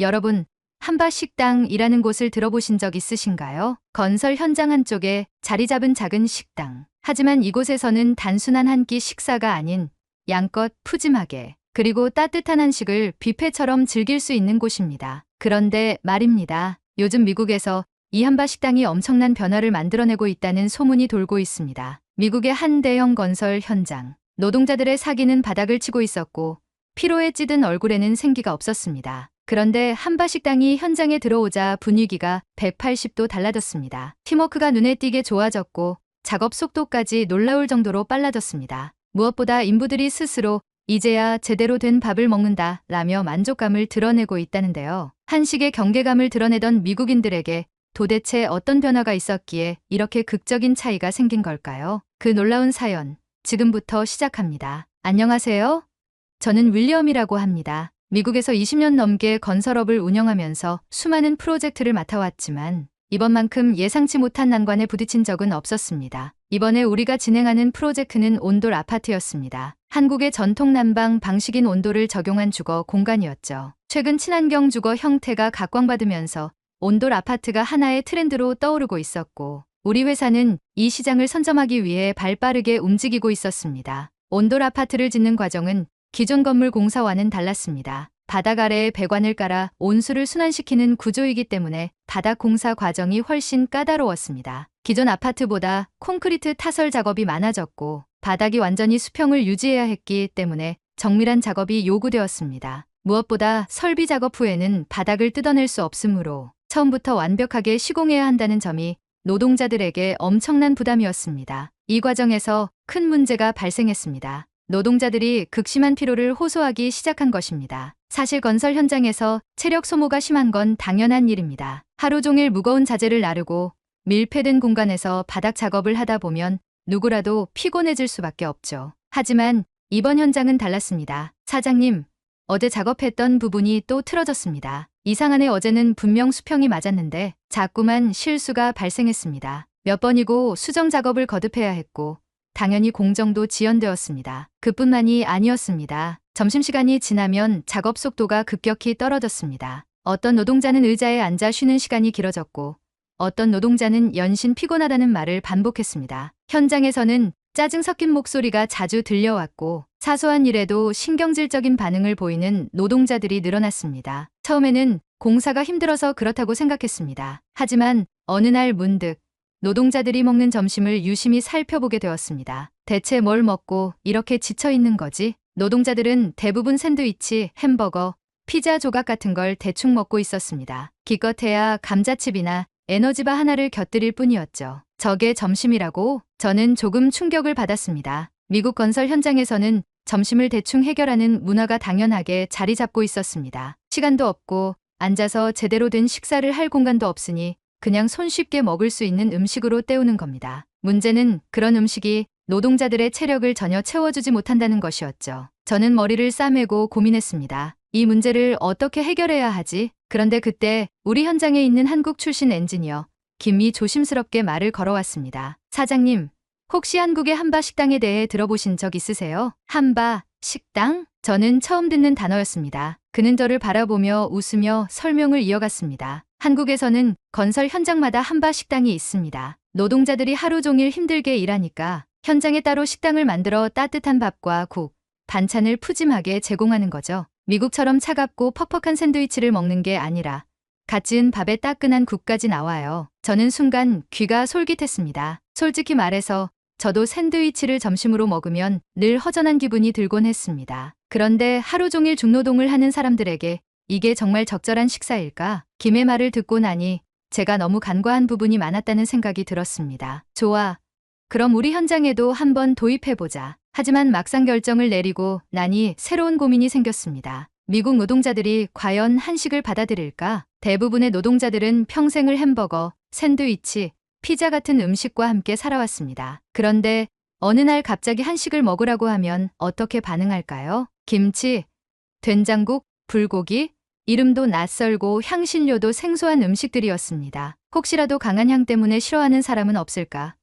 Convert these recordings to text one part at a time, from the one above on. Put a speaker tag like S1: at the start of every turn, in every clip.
S1: 여러분, 한바식당이라는 곳을 들어보신 적 있으신가요? 건설 현장 한쪽에 자리 잡은 작은 식당. 하지만 이곳에서는 단순한 한 끼 식사가 아닌 양껏 푸짐하게 그리고 따뜻한 한식을 뷔페처럼 즐길 수 있는 곳입니다. 그런데 말입니다. 요즘 미국에서 이 한바식당이 엄청난 변화를 만들어내고 있다는 소문이 돌고 있습니다. 미국의 한 대형 건설 현장. 노동자들의 사기는 바닥을 치고 있었고 피로에 찌든 얼굴에는 생기가 없었습니다. 그런데 한바식당이 현장에 들어오자 분위기가 180도 달라졌습니다. 팀워크가 눈에 띄게 좋아졌고 작업 속도까지 놀라울 정도로 빨라졌습니다. 무엇보다 인부들이 스스로 이제야 제대로 된 밥을 먹는다 라며 만족감을 드러내고 있다는데요. 한식의 경계감을 드러내던 미국인들에게 도대체 어떤 변화가 있었기에 이렇게 극적인 차이가 생긴 걸까요? 그 놀라운 사연, 지금부터 시작합니다. 안녕하세요. 저는 윌리엄이라고 합니다. 미국에서 20년 넘게 건설업을 운영하면서 수많은 프로젝트를 맡아왔지만 이번만큼 예상치 못한 난관에 부딪힌 적은 없었습니다. 이번에 우리가 진행하는 프로젝트는 온돌 아파트였습니다. 한국의 전통 난방 방식인 온돌을 적용한 주거 공간이었죠. 최근 친환경 주거 형태가 각광받으면서 온돌 아파트가 하나의 트렌드로 떠오르고 있었고 우리 회사는 이 시장을 선점하기 위해 발빠르게 움직이고 있었습니다. 온돌 아파트를 짓는 과정은 기존 건물 공사와는 달랐습니다. 바닥 아래에 배관을 깔아 온수를 순환시키는 구조이기 때문에 바닥 공사 과정이 훨씬 까다로웠습니다. 기존 아파트보다 콘크리트 타설 작업이 많아졌고 바닥이 완전히 수평을 유지해야 했기 때문에 정밀한 작업이 요구되었습니다. 무엇보다 설비 작업 후에는 바닥을 뜯어낼 수 없으므로 처음부터 완벽하게 시공해야 한다는 점이 노동자들에게 엄청난 부담이었습니다. 이 과정에서 큰 문제가 발생했습니다. 노동자들이 극심한 피로를 호소하기 시작한 것입니다. 사실 건설 현장에서 체력 소모가 심한 건 당연한 일입니다. 하루 종일 무거운 자재를 나르고 밀폐된 공간에서 바닥 작업을 하다 보면 누구라도 피곤해질 수밖에 없죠. 하지만 이번 현장은 달랐습니다. 사장님, 어제 작업했던 부분이 또 틀어졌습니다. 이상하네. 어제는 분명 수평이 맞았는데 자꾸만 실수가 발생했습니다. 몇 번이고 수정 작업을 거듭해야 했고 당연히 공정도 지연되었습니다. 그뿐만이 아니었습니다. 점심시간이 지나면 작업 속도가 급격히 떨어졌습니다. 어떤 노동자는 의자에 앉아 쉬는 시간이 길어졌고 어떤 노동자는 연신 피곤하다는 말을 반복했습니다. 현장에서는 짜증 섞인 목소리가 자주 들려왔고 사소한 일에도 신경질적인 반응을 보이는 노동자들이 늘어났습니다. 처음에는 공사가 힘들어서 그렇다고 생각했습니다. 하지만 어느 날 문득 노동자들이 먹는 점심을 유심히 살펴보게 되었습니다. 대체 뭘 먹고 이렇게 지쳐 있는 거지? 노동자들은 대부분 샌드위치, 햄버거, 피자 조각 같은 걸 대충 먹고 있었습니다. 기껏해야 감자칩이나 에너지바 하나를 곁들일 뿐이었죠. 저게 점심이라고? 저는 조금 충격을 받았습니다. 미국 건설 현장에서는 점심을 대충 해결하는 문화가 당연하게 자리 잡고 있었습니다. 시간도 없고 앉아서 제대로 된 식사를 할 공간도 없으니 그냥 손쉽게 먹을 수 있는 음식으로 때우는 겁니다. 문제는 그런 음식이 노동자들의 체력을 전혀 채워주지 못한다는 것이었죠. 저는 머리를 싸매고 고민했습니다. 이 문제를 어떻게 해결해야 하지? 그런데 그때 우리 현장에 있는 한국 출신 엔지니어 김이 조심스럽게 말을 걸어왔습니다. 사장님, 혹시 한국의 한바 식당에 대해 들어보신 적 있으세요? 한바 식당? 저는 처음 듣는 단어였습니다. 그는 저를 바라보며 웃으며 설명을 이어갔습니다. 한국에서는 건설 현장마다 한바 식당이 있습니다. 노동자들이 하루 종일 힘들게 일하니까 현장에 따로 식당을 만들어 따뜻한 밥과 국, 반찬을 푸짐하게 제공하는 거죠. 미국처럼 차갑고 퍽퍽한 샌드위치를 먹는 게 아니라 갓 지은 밥에 따끈한 국까지 나와요. 저는 순간 귀가 솔깃했습니다. 솔직히 말해서 저도 샌드위치를 점심으로 먹으면 늘 허전한 기분이 들곤 했습니다. 그런데 하루 종일 중노동을 하는 사람들에게 이게 정말 적절한 식사일까? 김의 말을 듣고 나니 제가 너무 간과한 부분이 많았다는 생각이 들었습니다. 좋아. 그럼 우리 현장에도 한번 도입해보자. 하지만 막상 결정을 내리고 나니 새로운 고민이 생겼습니다. 미국 노동자들이 과연 한식을 받아들일까? 대부분의 노동자들은 평생을 햄버거, 샌드위치, 피자 같은 음식과 함께 살아왔습니다. 그런데 어느 날 갑자기 한식을 먹으라고 하면 어떻게 반응할까요? 김치, 된장국, 불고기, 이름도 낯설고 향신료도 생소한 음식들이었습니다. 혹시라도 강한 향 때문에 싫어하는 사람은 없을까?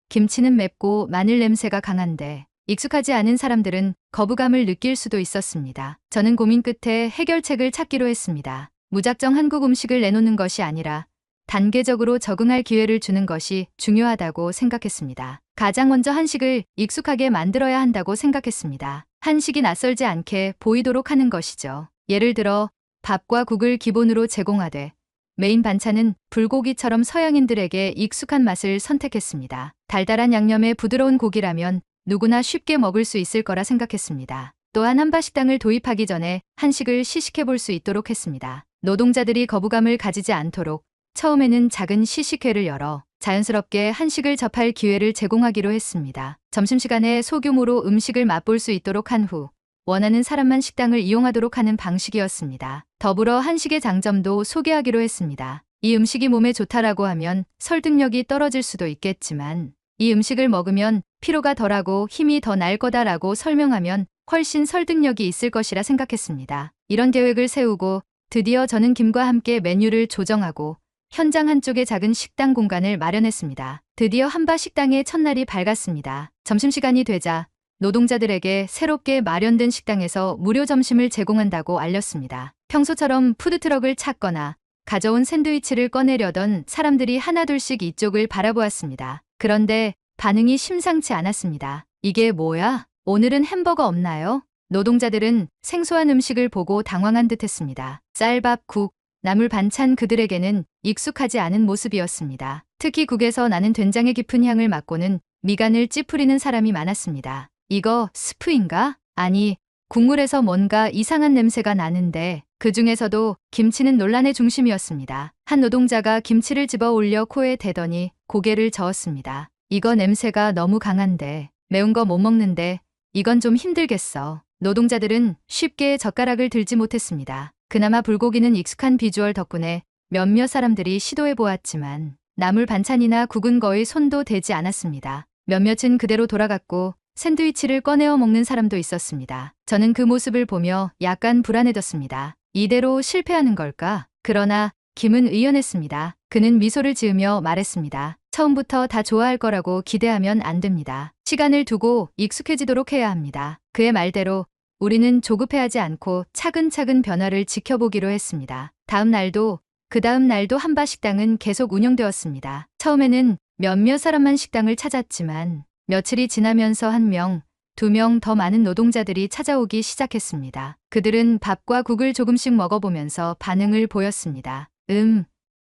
S1: 김치는 맵고 마늘 냄새가 강한데 익숙하지 않은 사람들은 거부감을 느낄 수도 있었습니다. 저는 고민 끝에 해결책을 찾기로 했습니다. 무작정 한국 음식을 내놓는 것이 아니라 단계적으로 적응할 기회를 주는 것이 중요하다고 생각했습니다. 가장 먼저 한식을 익숙하게 만들어야 한다고 생각했습니다. 한식이 낯설지 않게 보이도록 하는 것이죠. 예를 들어 밥과 국을 기본으로 제공하되 메인 반찬은 불고기처럼 서양인들에게 익숙한 맛을 선택했습니다. 달달한 양념의 부드러운 고기라면 누구나 쉽게 먹을 수 있을 거라 생각했습니다. 또한 한바식당을 도입하기 전에 한식을 시식해 볼 수 있도록 했습니다. 노동자들이 거부감을 가지지 않도록 처음에는 작은 시식회를 열어 자연스럽게 한식을 접할 기회를 제공하기로 했습니다. 점심시간에 소규모로 음식을 맛볼 수 있도록 한 후 원하는 사람만 식당을 이용하도록 하는 방식이었습니다. 더불어 한식의 장점도 소개하기로 했습니다. 이 음식이 몸에 좋다라고 하면 설득력이 떨어질 수도 있겠지만 이 음식을 먹으면 피로가 덜하고 힘이 더 날 거다라고 설명하면 훨씬 설득력이 있을 것이라 생각했습니다. 이런 계획을 세우고 드디어 저는 김과 함께 메뉴를 조정하고 현장 한쪽에 작은 식당 공간을 마련했습니다. 드디어 한바식당의 첫날이 밝았습니다. 점심시간이 되자 노동자들에게 새롭게 마련된 식당에서 무료 점심을 제공한다고 알렸습니다. 평소처럼 푸드트럭을 찾거나 가져온 샌드위치를 꺼내려던 사람들이 하나둘씩 이쪽을 바라보았습니다. 그런데 반응이 심상치 않았습니다. 이게 뭐야? 오늘은 햄버거 없나요? 노동자들은 생소한 음식을 보고 당황한 듯했습니다. 쌀밥, 국, 나물 반찬 그들에게는 익숙하지 않은 모습이었습니다. 특히 국에서 나는 된장의 깊은 향을 맡고는 미간을 찌푸리는 사람이 많았습니다. 이거 스프인가? 아니, 국물에서 뭔가 이상한 냄새가 나는데 그 중에서도 김치는 논란의 중심이었습니다. 한 노동자가 김치를 집어 올려 코에 대더니 고개를 저었습니다. 이거 냄새가 너무 강한데 매운 거 못 먹는데 이건 좀 힘들겠어. 노동자들은 쉽게 젓가락을 들지 못했습니다. 그나마 불고기는 익숙한 비주얼 덕분에 몇몇 사람들이 시도해 보았지만 나물 반찬이나 국은 거의 손도 대지 않았습니다. 몇몇은 그대로 돌아갔고 샌드위치를 꺼내어 먹는 사람도 있었습니다. 저는 그 모습을 보며 약간 불안해졌습니다. 이대로 실패하는 걸까? 그러나 김은 의연했습니다. 그는 미소를 지으며 말했습니다. 처음부터 다 좋아할 거라고 기대하면 안 됩니다. 시간을 두고 익숙해지도록 해야 합니다. 그의 말대로 우리는 조급해하지 않고 차근차근 변화를 지켜보기로 했습니다. 다음 날도 그 다음 날도 한바식당은 계속 운영되었습니다. 처음에는 몇몇 사람만 식당을 찾았지만 며칠이 지나면서 1명, 2명 더 많은 노동자들이 찾아오기 시작했습니다. 그들은 밥과 국을 조금씩 먹어보면서 반응을 보였습니다.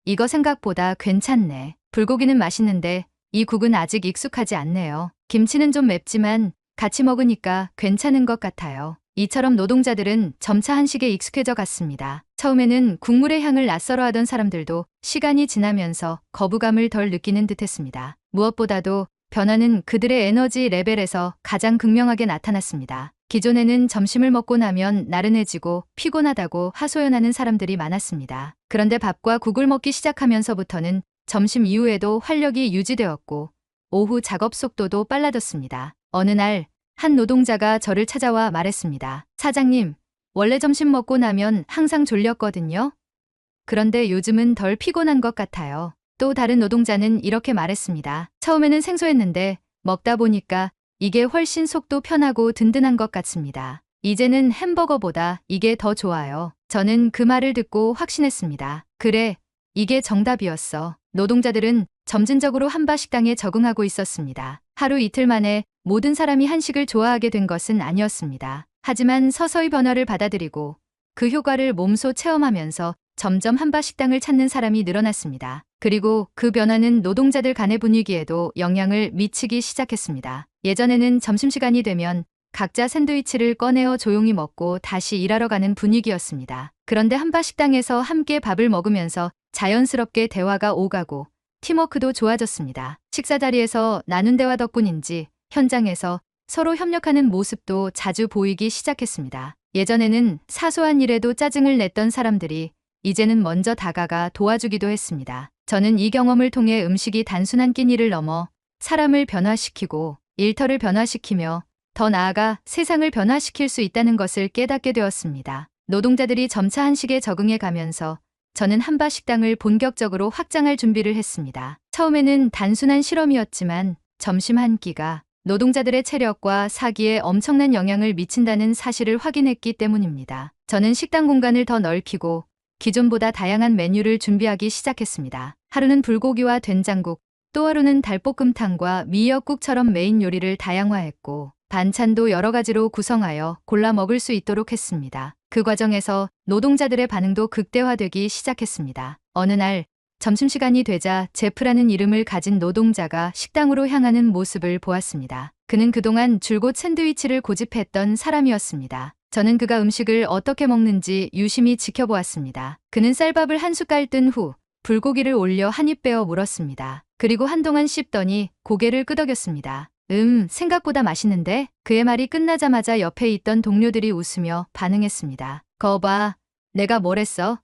S1: 이거 생각보다 괜찮네. 불고기는 맛있는데 이 국은 아직 익숙하지 않네요. 김치는 좀 맵지만 같이 먹으니까 괜찮은 것 같아요. 이처럼 노동자들은 점차 한식에 익숙해져 갔습니다. 처음에는 국물의 향을 낯설어하던 사람들도 시간이 지나면서 거부감을 덜 느끼는 듯했습니다. 무엇보다도 변화는 그들의 에너지 레벨에서 가장 극명하게 나타났습니다. 기존에는 점심을 먹고 나면 나른해지고 피곤하다고 하소연하는 사람들이 많았습니다. 그런데 밥과 국을 먹기 시작하면서부터는 점심 이후에도 활력이 유지되었고 오후 작업 속도도 빨라졌습니다. 어느 날 한 노동자가 저를 찾아와 말했습니다. 사장님, 원래 점심 먹고 나면 항상 졸렸거든요. 그런데 요즘은 덜 피곤한 것 같아요. 또 다른 노동자는 이렇게 말했습니다. 처음에는 생소했는데 먹다 보니까 이게 훨씬 속도 편하고 든든한 것 같습니다. 이제는 햄버거보다 이게 더 좋아요. 저는 그 말을 듣고 확신했습니다. 그래, 이게 정답이었어. 노동자들은 점진적으로 한바식당에 적응하고 있었습니다. 하루 이틀 만에 모든 사람이 한식을 좋아하게 된 것은 아니었습니다. 하지만 서서히 변화를 받아들이고 그 효과를 몸소 체험하면서 점점 한바식당을 찾는 사람이 늘어났습니다. 그리고 그 변화는 노동자들 간의 분위기에도 영향을 미치기 시작했습니다. 예전에는 점심시간이 되면 각자 샌드위치를 꺼내어 조용히 먹고 다시 일하러 가는 분위기였습니다. 그런데 한바식당에서 함께 밥을 먹으면서 자연스럽게 대화가 오가고 팀워크도 좋아졌습니다. 식사 자리에서 나눈 대화 덕분인지 현장에서 서로 협력하는 모습도 자주 보이기 시작했습니다. 예전에는 사소한 일에도 짜증을 냈던 사람들이 이제는 먼저 다가가 도와주기도 했습니다. 저는 이 경험을 통해 음식이 단순한 끼니를 넘어 사람을 변화시키고 일터를 변화시키며 더 나아가 세상을 변화시킬 수 있다는 것을 깨닫게 되었습니다. 노동자들이 점차 한식에 적응해 가면서 저는 한바식당을 본격적으로 확장할 준비를 했습니다. 처음에는 단순한 실험이었지만 점심 한 끼가 노동자들의 체력과 사기에 엄청난 영향을 미친다는 사실을 확인했기 때문입니다. 저는 식당 공간을 더 넓히고 기존보다 다양한 메뉴를 준비하기 시작했습니다. 하루는 불고기와 된장국, 또 하루는 달볶음탕과 미역국처럼 메인 요리를 다양화했고 반찬도 여러 가지로 구성하여 골라 먹을 수 있도록 했습니다. 그 과정에서 노동자들의 반응도 극대화되기 시작했습니다. 어느 날 점심시간이 되자 제프라는 이름을 가진 노동자가 식당으로 향하는 모습을 보았습니다. 그는 그동안 줄곧 샌드위치를 고집했던 사람이었습니다. 저는 그가 음식을 어떻게 먹는지 유심히 지켜보았습니다. 그는 쌀밥을 한 숟갈 뜬 후 불고기를 올려 한 입 베어 물었습니다. 그리고 한동안 씹더니 고개를 끄덕였습니다. 생각보다 맛있는데? 그의 말이 끝나자마자 옆에 있던 동료들이 웃으며 반응했습니다. 거봐, 내가 뭘 했어?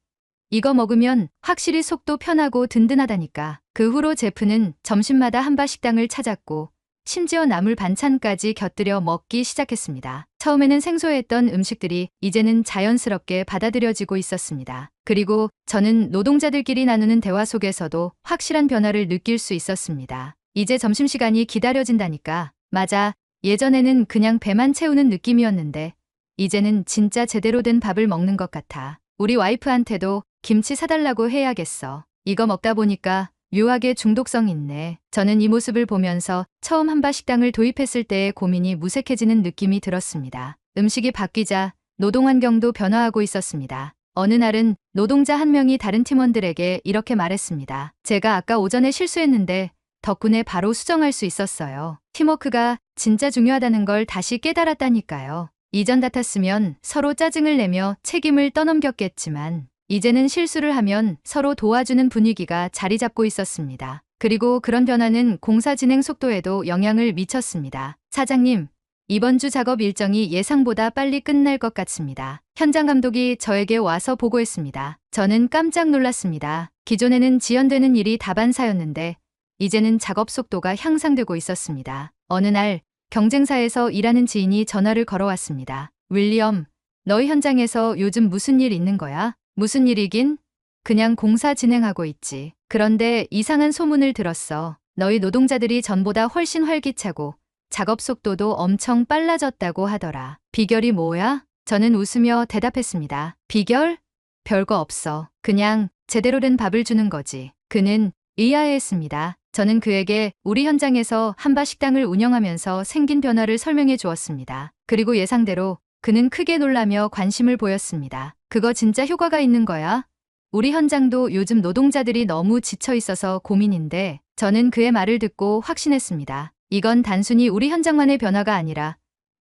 S1: 이거 먹으면 확실히 속도 편하고 든든하다니까. 그 후로 제프는 점심마다 한바 식당을 찾았고 심지어 나물 반찬까지 곁들여 먹기 시작했습니다. 처음에는 생소했던 음식들이 이제는 자연스럽게 받아들여지고 있었습니다. 그리고 저는 노동자들끼리 나누는 대화 속에서도 확실한 변화를 느낄 수 있었습니다. 이제 점심시간이 기다려진다니까. 맞아. 예전에는 그냥 배만 채우는 느낌이었는데 이제는 진짜 제대로 된 밥을 먹는 것 같아. 우리 와이프한테도 김치 사달라고 해야겠어. 이거 먹다 보니까 묘하게 중독성 있네. 저는 이 모습을 보면서 처음 한바 식당을 도입했을 때의 고민이 무색해지는 느낌이 들었습니다. 음식이 바뀌자 노동 환경도 변화하고 있었습니다. 어느 날은 노동자 한 명이 다른 팀원들에게 이렇게 말했습니다. 제가 아까 오전에 실수했는데 덕분에 바로 수정할 수 있었어요. 팀워크가 진짜 중요하다는 걸 다시 깨달았다니까요. 이전 같았으면 서로 짜증을 내며 책임을 떠넘겼겠지만 이제는 실수를 하면 서로 도와주는 분위기가 자리 잡고 있었습니다. 그리고 그런 변화는 공사 진행 속도에도 영향을 미쳤습니다. 사장님, 이번 주 작업 일정이 예상보다 빨리 끝날 것 같습니다. 현장 감독이 저에게 와서 보고했습니다. 저는 깜짝 놀랐습니다. 기존에는 지연되는 일이 다반사였는데 이제는 작업 속도가 향상되고 있었습니다. 어느 날 경쟁사에서 일하는 지인이 전화를 걸어왔습니다. 윌리엄, 너희 현장에서 요즘 무슨 일 있는 거야? 무슨 일이긴? 그냥 공사 진행하고 있지. 그런데 이상한 소문을 들었어. 너희 노동자들이 전보다 훨씬 활기차고 작업 속도도 엄청 빨라졌다고 하더라. 비결이 뭐야? 저는 웃으며 대답했습니다. 비결? 별거 없어. 그냥 제대로 된 밥을 주는 거지. 그는 의아해했습니다. 저는 그에게 우리 현장에서 한바 식당을 운영하면서 생긴 변화를 설명해 주었습니다. 그리고 예상대로 그는 크게 놀라며 관심을 보였습니다. 그거 진짜 효과가 있는 거야? 우리 현장도 요즘 노동자들이 너무 지쳐 있어서 고민인데 저는 그의 말을 듣고 확신했습니다. 이건 단순히 우리 현장만의 변화가 아니라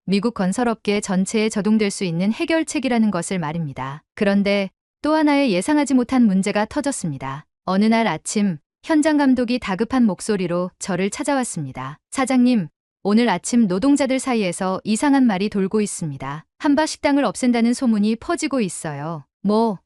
S1: 미국 건설업계 전체에 적용될 수 있는 해결책이라는 것을 말입니다. 그런데 또 하나의 예상하지 못한 문제가 터졌습니다. 어느 날 아침 현장 감독이 다급한 목소리로 저를 찾아왔습니다. 사장님, 오늘 아침 노동자들 사이에서 이상한 말이 돌고 있습니다. 한바 식당을 없앤다는 소문이 퍼지고 있어요. 뭐?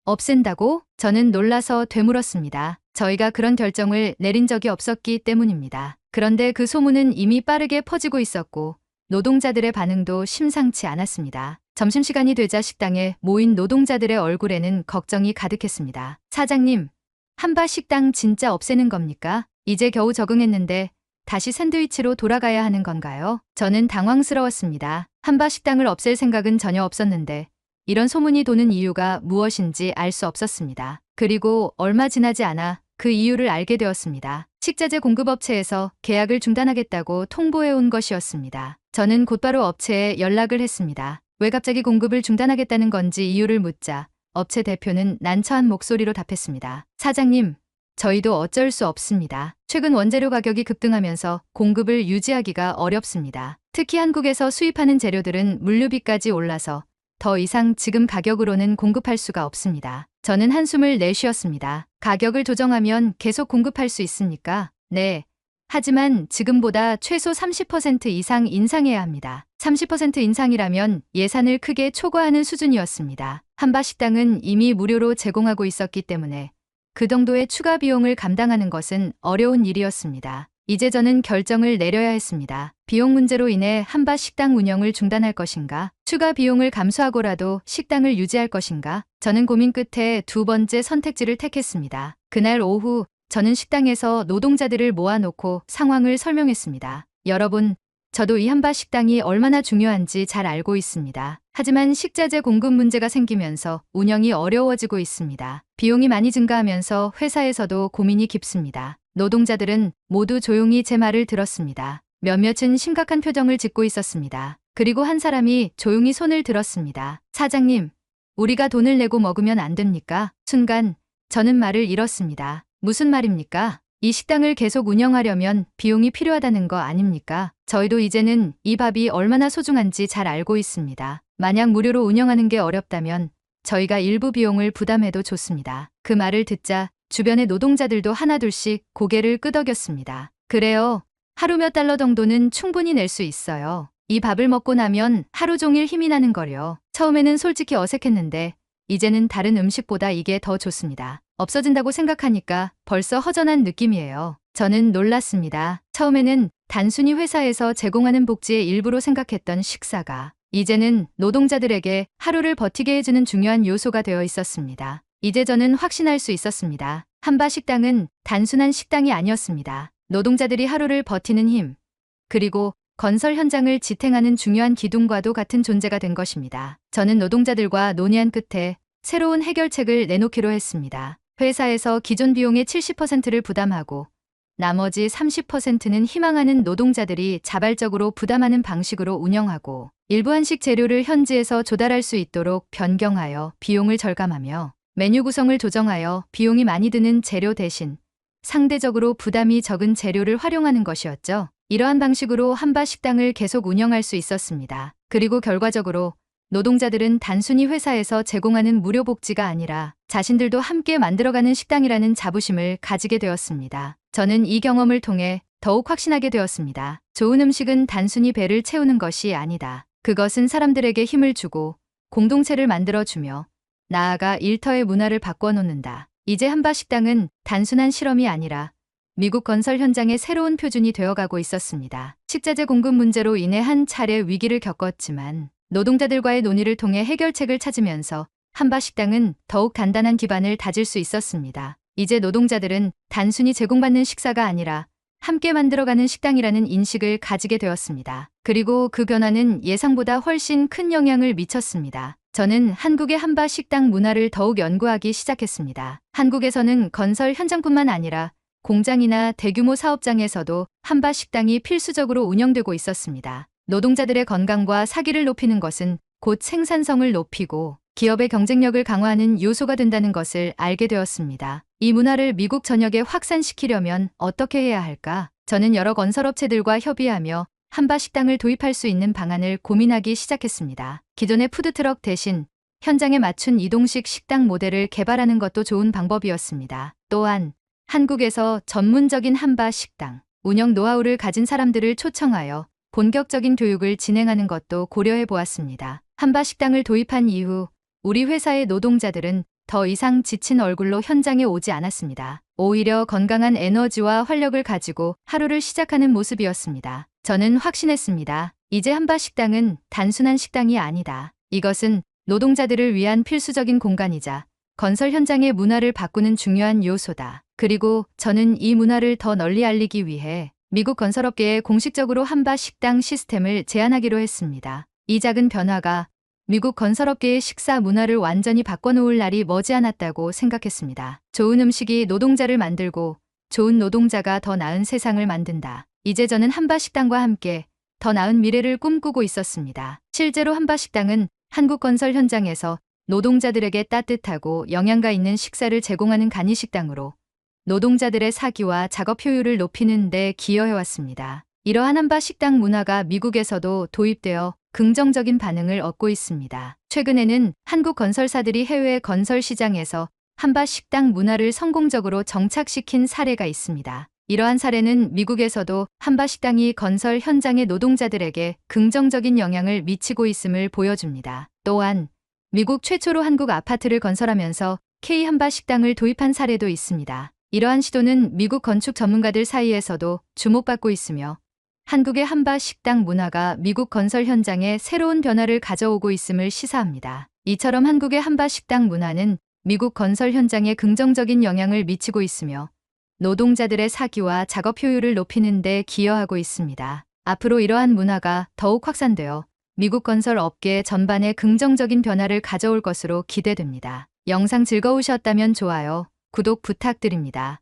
S1: 없앤다고? 저는 놀라서 되물었습니다. 저희가 그런 결정을 내린 적이 없었기 때문입니다. 그런데 그 소문은 이미 빠르게 퍼지고 있었고 노동자들의 반응도 심상치 않았습니다. 점심시간이 되자 식당에 모인 노동자들의 얼굴에는 걱정이 가득했습니다. 사장님, 한바 식당 진짜 없애는 겁니까? 이제 겨우 적응했는데 다시 샌드위치로 돌아가야 하는 건가요? 저는 당황스러웠습니다. 한바 식당을 없앨 생각은 전혀 없었는데 이런 소문이 도는 이유가 무엇인지 알 수 없었습니다. 그리고 얼마 지나지 않아 그 이유를 알게 되었습니다. 식자재 공급업체에서 계약을 중단하겠다고 통보해 온 것이었습니다. 저는 곧바로 업체에 연락을 했습니다. 왜 갑자기 공급을 중단하겠다는 건지 이유를 묻자 업체 대표는 난처한 목소리로 답했습니다. 사장님, 저희도 어쩔 수 없습니다. 최근 원재료 가격이 급등하면서 공급을 유지하기가 어렵습니다. 특히 한국에서 수입하는 재료들은 물류비까지 올라서 더 이상 지금 가격으로는 공급할 수가 없습니다. 저는 한숨을 내쉬었습니다. 가격을 조정하면 계속 공급할 수 있습니까? 네. 하지만 지금보다 최소 30% 이상 인상해야 합니다. 30% 인상이라면 예산을 크게 초과하는 수준이었습니다. 한바 식당은 이미 무료로 제공하고 있었기 때문에 그 정도의 추가 비용을 감당하는 것은 어려운 일이었습니다. 이제 저는 결정을 내려야 했습니다. 비용 문제로 인해 한바 식당 운영을 중단할 것인가? 추가 비용을 감수하고라도 식당을 유지할 것인가? 저는 고민 끝에 두 번째 선택지를 택했습니다. 그날 오후 저는 식당에서 노동자들을 모아놓고 상황을 설명했습니다. 여러분, 저도 이 한바 식당이 얼마나 중요한지 잘 알고 있습니다. 하지만 식자재 공급 문제가 생기면서 운영이 어려워지고 있습니다. 비용이 많이 증가하면서 회사에서도 고민이 깊습니다. 노동자들은 모두 조용히 제 말을 들었습니다. 몇몇은 심각한 표정을 짓고 있었습니다. 그리고 한 사람이 조용히 손을 들었습니다. 사장님, 우리가 돈을 내고 먹으면 안 됩니까? 순간 저는 말을 잃었습니다. 무슨 말입니까? 이 식당을 계속 운영하려면 비용이 필요하다는 거 아닙니까? 저희도 이제는 이 밥이 얼마나 소중한지 잘 알고 있습니다. 만약 무료로 운영하는 게 어렵다면 저희가 일부 비용을 부담해도 좋습니다. 그 말을 듣자 주변의 노동자들도 하나둘씩 고개를 끄덕였습니다. 그래요. 하루 몇 달러 정도는 충분히 낼 수 있어요. 이 밥을 먹고 나면 하루 종일 힘이 나는 거려. 처음에는 솔직히 어색했는데 이제는 다른 음식보다 이게 더 좋습니다. 없어진다고 생각하니까 벌써 허전한 느낌이에요. 저는 놀랐습니다. 처음에는 단순히 회사에서 제공하는 복지의 일부로 생각했던 식사가 이제는 노동자들에게 하루를 버티게 해주는 중요한 요소가 되어 있었습니다. 이제 저는 확신할 수 있었습니다. 한바 식당은 단순한 식당이 아니었습니다. 노동자들이 하루를 버티는 힘, 그리고 건설 현장을 지탱하는 중요한 기둥과도 같은 존재가 된 것입니다. 저는 노동자들과 논의한 끝에 새로운 해결책을 내놓기로 했습니다. 회사에서 기존 비용의 70%를 부담하고 나머지 30%는 희망하는 노동자들이 자발적으로 부담하는 방식으로 운영하고 일부 한식 재료를 현지에서 조달할 수 있도록 변경하여 비용을 절감하며 메뉴 구성을 조정하여 비용이 많이 드는 재료 대신 상대적으로 부담이 적은 재료를 활용하는 것이었죠. 이러한 방식으로 한바 식당을 계속 운영할 수 있었습니다. 그리고 결과적으로 노동자들은 단순히 회사에서 제공하는 무료 복지가 아니라 자신들도 함께 만들어가는 식당이라는 자부심을 가지게 되었습니다. 저는 이 경험을 통해 더욱 확신하게 되었습니다. 좋은 음식은 단순히 배를 채우는 것이 아니다. 그것은 사람들에게 힘을 주고 공동체를 만들어주며 나아가 일터의 문화를 바꿔놓는다. 이제 한바 식당은 단순한 실험이 아니라 미국 건설 현장의 새로운 표준이 되어가고 있었습니다. 식자재 공급 문제로 인해 한 차례 위기를 겪었지만 노동자들과의 논의를 통해 해결책을 찾으면서 한바 식당은 더욱 단단한 기반을 다질 수 있었습니다. 이제 노동자들은 단순히 제공받는 식사가 아니라 함께 만들어가는 식당이라는 인식을 가지게 되었습니다. 그리고 그 변화는 예상보다 훨씬 큰 영향을 미쳤습니다. 저는 한국의 한바 식당 문화를 더욱 연구하기 시작했습니다. 한국에서는 건설 현장뿐만 아니라 공장이나 대규모 사업장에서도 한바 식당이 필수적으로 운영되고 있었습니다. 노동자들의 건강과 사기를 높이는 것은 곧 생산성을 높이고 기업의 경쟁력을 강화하는 요소가 된다는 것을 알게 되었습니다. 이 문화를 미국 전역에 확산시키려면 어떻게 해야 할까? 저는 여러 건설업체들과 협의하며 한바 식당을 도입할 수 있는 방안을 고민하기 시작했습니다. 기존의 푸드트럭 대신 현장에 맞춘 이동식 식당 모델을 개발하는 것도 좋은 방법이었습니다. 또한 한국에서 전문적인 한바 식당 운영 노하우를 가진 사람들을 초청하여 본격적인 교육을 진행하는 것도 고려해 보았습니다. 한바 식당을 도입한 이후 우리 회사의 노동자들은 더 이상 지친 얼굴로 현장에 오지 않았습니다. 오히려 건강한 에너지와 활력을 가지고 하루를 시작하는 모습이었습니다. 저는 확신했습니다. 이제 한바 식당은 단순한 식당이 아니다. 이것은 노동자들을 위한 필수적인 공간이자 건설 현장의 문화를 바꾸는 중요한 요소다. 그리고 저는 이 문화를 더 널리 알리기 위해 미국 건설업계에 공식적으로 한바 식당 시스템을 제안하기로 했습니다. 이 작은 변화가 미국 건설업계의 식사 문화를 완전히 바꿔놓을 날이 머지않았다고 생각했습니다. 좋은 음식이 노동자를 만들고 좋은 노동자가 더 나은 세상을 만든다. 이제 저는 한바 식당과 함께 더 나은 미래를 꿈꾸고 있었습니다. 실제로 한바 식당은 한국 건설 현장에서 노동자들에게 따뜻하고 영양가 있는 식사를 제공하는 간이식당으로 노동자들의 사기와 작업 효율을 높이는 데 기여해왔습니다. 이러한 한바 식당 문화가 미국에서도 도입되어 긍정적인 반응을 얻고 있습니다. 최근에는 한국 건설사들이 해외 건설 시장에서 한바 식당 문화를 성공적으로 정착시킨 사례가 있습니다. 이러한 사례는 미국에서도 한바 식당이 건설 현장의 노동자들에게 긍정적인 영향을 미치고 있음을 보여줍니다. 또한 미국 최초로 한국 아파트를 건설하면서 K 한바 식당을 도입한 사례도 있습니다. 이러한 시도는 미국 건축 전문가들 사이에서도 주목받고 있으며 한국의 한바 식당 문화가 미국 건설 현장에 새로운 변화를 가져오고 있음을 시사합니다. 이처럼 한국의 한바 식당 문화는 미국 건설 현장에 긍정적인 영향을 미치고 있으며 노동자들의 사기와 작업 효율을 높이는 데 기여하고 있습니다. 앞으로 이러한 문화가 더욱 확산되어 미국 건설 업계 전반에 긍정적인 변화를 가져올 것으로 기대됩니다. 영상 즐거우셨다면 좋아요, 구독 부탁드립니다.